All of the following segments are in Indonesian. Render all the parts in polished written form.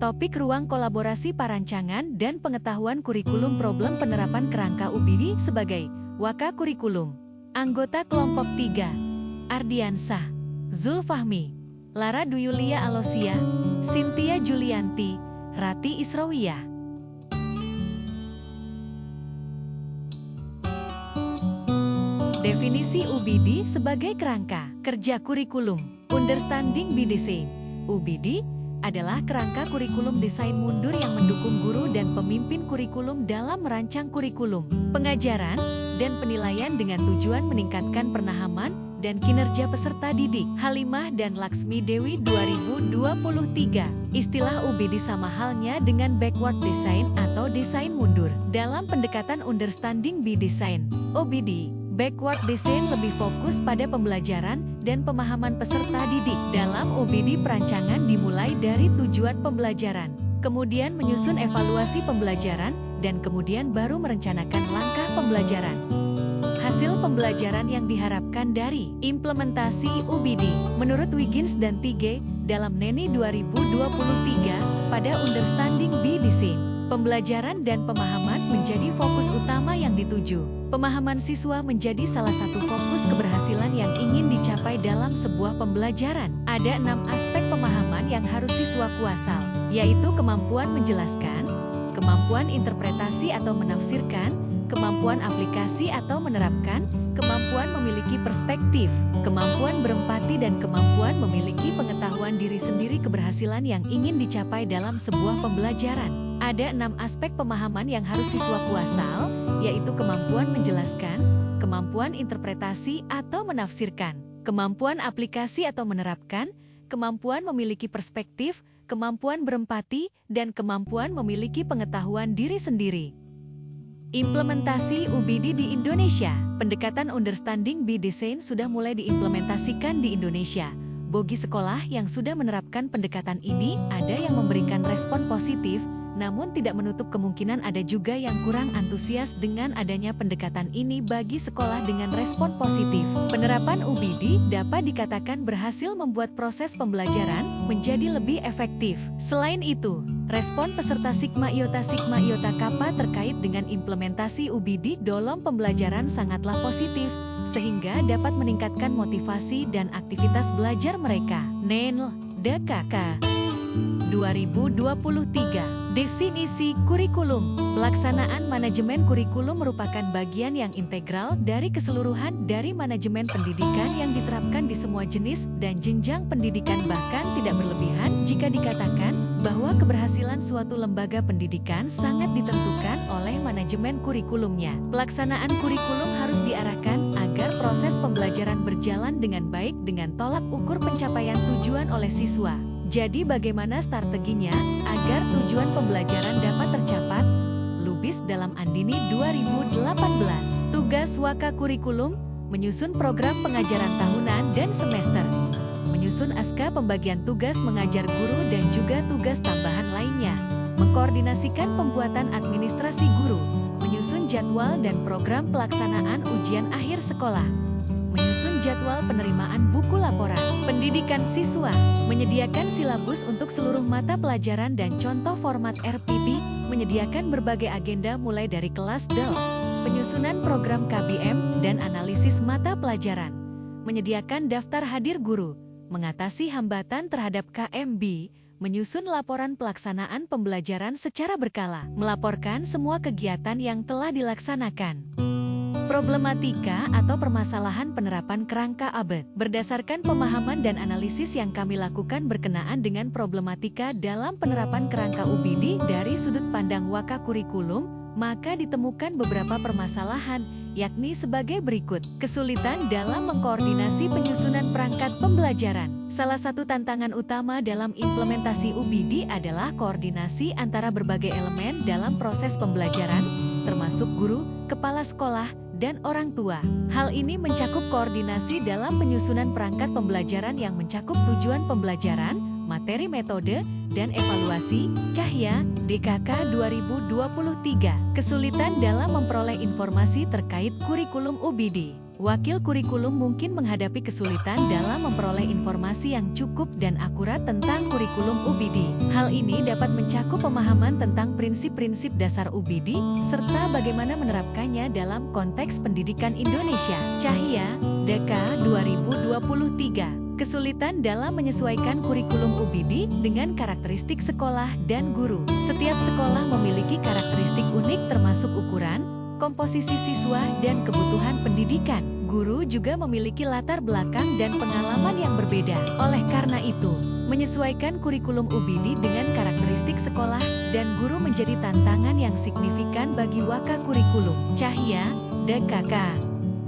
Topik ruang kolaborasi perancangan dan pengetahuan kurikulum problem penerapan kerangka UBD sebagai Waka Kurikulum. Anggota kelompok 3, Ardiansah, Zulfahmi, Lara Duyulia Alosia, Cynthia Julianti, Rati Israwiyah. Definisi UBD sebagai kerangka kerja kurikulum. Understanding by Design. UBD adalah kerangka kurikulum desain mundur yang mendukung guru dan pemimpin kurikulum dalam merancang kurikulum, pengajaran, dan penilaian dengan tujuan meningkatkan pemahaman dan kinerja peserta didik. Halimah dan Laksmi Dewi 2023. Istilah UBD sama halnya dengan backward design atau desain mundur. Dalam pendekatan Understanding by Design, OBD, backward design lebih fokus pada pembelajaran dan pemahaman peserta didik. Dalam OBD, perancangan dimulai dari tujuan pembelajaran, kemudian menyusun evaluasi pembelajaran, dan kemudian baru merencanakan langkah pembelajaran. Hasil pembelajaran yang diharapkan dari implementasi UBD, menurut Wiggins dan Tige, dalam NENI 2023, pada Understanding by Design, pembelajaran dan pemahaman menjadi fokus utama yang dituju. Pemahaman siswa menjadi salah satu fokus keberhasilan yang ingin dicapai dalam sebuah pembelajaran. Ada 6 aspek pemahaman yang harus siswa kuasai, yaitu kemampuan menjelaskan, kemampuan interpretasi atau menafsirkan, kemampuan aplikasi atau menerapkan, kemampuan memiliki perspektif, kemampuan berempati, dan kemampuan memiliki pengetahuan diri sendiri. Keberhasilan yang ingin dicapai dalam sebuah pembelajaran. Ada 6 aspek pemahaman yang harus siswa kuasai, yaitu kemampuan menjelaskan, kemampuan interpretasi atau menafsirkan, kemampuan aplikasi atau menerapkan, kemampuan memiliki perspektif, kemampuan berempati, dan kemampuan memiliki pengetahuan diri sendiri. Implementasi UBD di Indonesia. Pendekatan Understanding by Design sudah mulai diimplementasikan di Indonesia. Bagi sekolah yang sudah menerapkan pendekatan ini, ada yang memberikan respon positif, namun tidak menutup kemungkinan ada juga yang kurang antusias dengan adanya pendekatan ini. Bagi sekolah dengan respon positif, penerapan UBD dapat dikatakan berhasil membuat proses pembelajaran menjadi lebih efektif. Selain itu, respon peserta Sigma Iota Kappa terkait dengan implementasi UBD dalam pembelajaran sangatlah positif, sehingga dapat meningkatkan motivasi dan aktivitas belajar mereka. NENL, DKK 2023. Definisi kurikulum. Pelaksanaan manajemen kurikulum merupakan bagian yang integral dari keseluruhan dari manajemen pendidikan yang diterapkan di semua jenis dan jenjang pendidikan. Bahkan tidak berlebihan jika dikatakan bahwa keberhasilan suatu lembaga pendidikan sangat ditentukan oleh manajemen kurikulumnya. Pelaksanaan kurikulum harus diarahkan agar proses pembelajaran berjalan dengan baik dengan tolak ukur pencapaian tujuan oleh siswa. Jadi bagaimana strateginya agar tujuan pembelajaran dapat tercapai? Lubis dalam Andini 2018. Tugas Waka Kurikulum, menyusun program pengajaran tahunan dan semester. Menyusun aska pembagian tugas mengajar guru dan juga tugas tambahan lainnya. Mengkoordinasikan pembuatan administrasi guru. Menyusun jadwal dan program pelaksanaan ujian akhir sekolah. Menyusun jadwal penerimaan buku laporan. Pendidikan siswa, menyediakan silabus untuk seluruh mata pelajaran dan contoh format RPP, menyediakan berbagai agenda mulai dari kelas DEL, penyusunan program KBM, dan analisis mata pelajaran, menyediakan daftar hadir guru, mengatasi hambatan terhadap KMB, menyusun laporan pelaksanaan pembelajaran secara berkala, melaporkan semua kegiatan yang telah dilaksanakan. Problematika atau permasalahan penerapan kerangka ABED. Berdasarkan pemahaman dan analisis yang kami lakukan berkenaan dengan problematika dalam penerapan kerangka UBD dari sudut pandang Waka Kurikulum, maka ditemukan beberapa permasalahan, yakni sebagai berikut. Kesulitan dalam mengkoordinasi penyusunan perangkat pembelajaran. Salah satu tantangan utama dalam implementasi UBD adalah koordinasi antara berbagai elemen dalam proses pembelajaran, termasuk guru, kepala sekolah, dan orang tua. Hal ini mencakup koordinasi dalam penyusunan perangkat pembelajaran yang mencakup tujuan pembelajaran, materi metode, dan evaluasi. Cahya, DKK 2023. Kesulitan dalam memperoleh informasi terkait kurikulum UBD. wakil kurikulum mungkin menghadapi kesulitan dalam memperoleh informasi yang cukup dan akurat tentang kurikulum UBD. Hal ini dapat mencakup pemahaman tentang prinsip-prinsip dasar UBD, serta bagaimana menerapkannya dalam konteks pendidikan Indonesia. Cahya, DK 2023. Kesulitan dalam menyesuaikan kurikulum UBD dengan karakteristik sekolah dan guru. Setiap sekolah memiliki karakteristik unik termasuk ukuran, komposisi siswa, dan kebutuhan pendidikan. Guru juga memiliki latar belakang dan pengalaman yang berbeda. Oleh karena itu, menyesuaikan kurikulum UBD dengan karakteristik sekolah dan guru menjadi tantangan yang signifikan bagi waka kurikulum. Cahya, DKK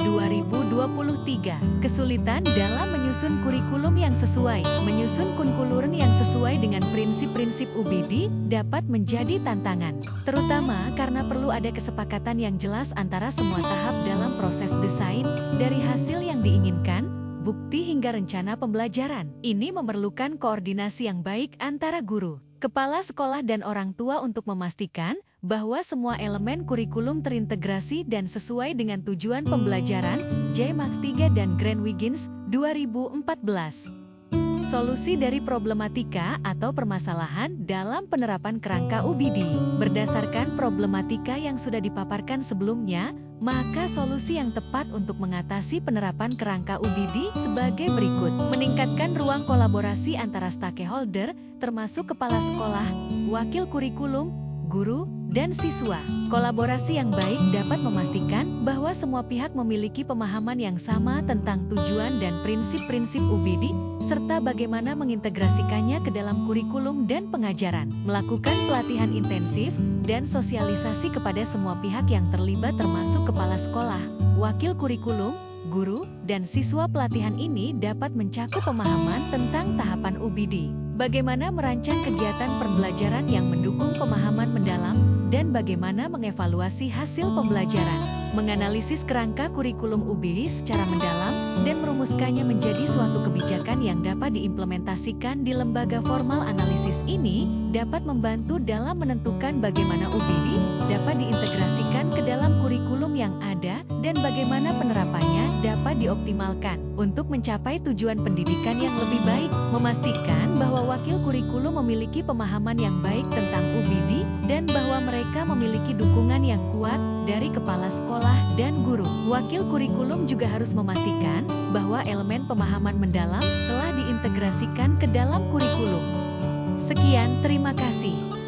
2023. Kesulitan dalam menyusun kurikulum yang sesuai. Menyusun kurikulum yang sesuai dengan prinsip-prinsip UBD dapat menjadi tantangan, terutama karena perlu ada kesepakatan yang jelas antara semua tahap dalam proses desain, dari hasil yang diinginkan, bukti hingga rencana pembelajaran. Ini memerlukan koordinasi yang baik antara guru, kepala sekolah dan orang tua untuk memastikan bahwa semua elemen kurikulum terintegrasi dan sesuai dengan tujuan pembelajaran. J. Max 3 dan Grand Wiggins, 2014. Solusi dari problematika atau permasalahan dalam penerapan kerangka UBD. Berdasarkan problematika yang sudah dipaparkan sebelumnya, maka solusi yang tepat untuk mengatasi penerapan kerangka UBD sebagai berikut. Meningkatkan ruang kolaborasi antara stakeholder, termasuk kepala sekolah, wakil kurikulum, guru, dan siswa. Kolaborasi yang baik dapat memastikan bahwa semua pihak memiliki pemahaman yang sama tentang tujuan dan prinsip-prinsip UBD, serta bagaimana mengintegrasikannya ke dalam kurikulum dan pengajaran. Melakukan pelatihan intensif dan sosialisasi kepada semua pihak yang terlibat termasuk kepala sekolah, wakil kurikulum, guru, dan siswa. Pelatihan ini dapat mencakup pemahaman tentang tahapan UBD, bagaimana merancang kegiatan pembelajaran yang mendukung pemahaman mendalam, dan bagaimana mengevaluasi hasil pembelajaran. Menganalisis kerangka kurikulum UBD secara mendalam, dan merumuskannya menjadi suatu kebijakan yang dapat diimplementasikan di lembaga formal. Analisis ini dapat membantu dalam menentukan bagaimana UBD dapat diintegrasikan ke dalam kurikulum yang ada, dan bagaimana penerapannya dapat dioptimalkan untuk mencapai tujuan pendidikan yang lebih baik. Memastikan bahwa wakil kurikulum memiliki pemahaman yang baik tentang UBD, dan bahwa mereka memiliki dukungan yang kuat dari kepala sekolah dan guru. Wakil kurikulum juga harus memastikan bahwa elemen pemahaman mendalam telah diintegrasikan ke dalam kurikulum. Sekian, terima kasih.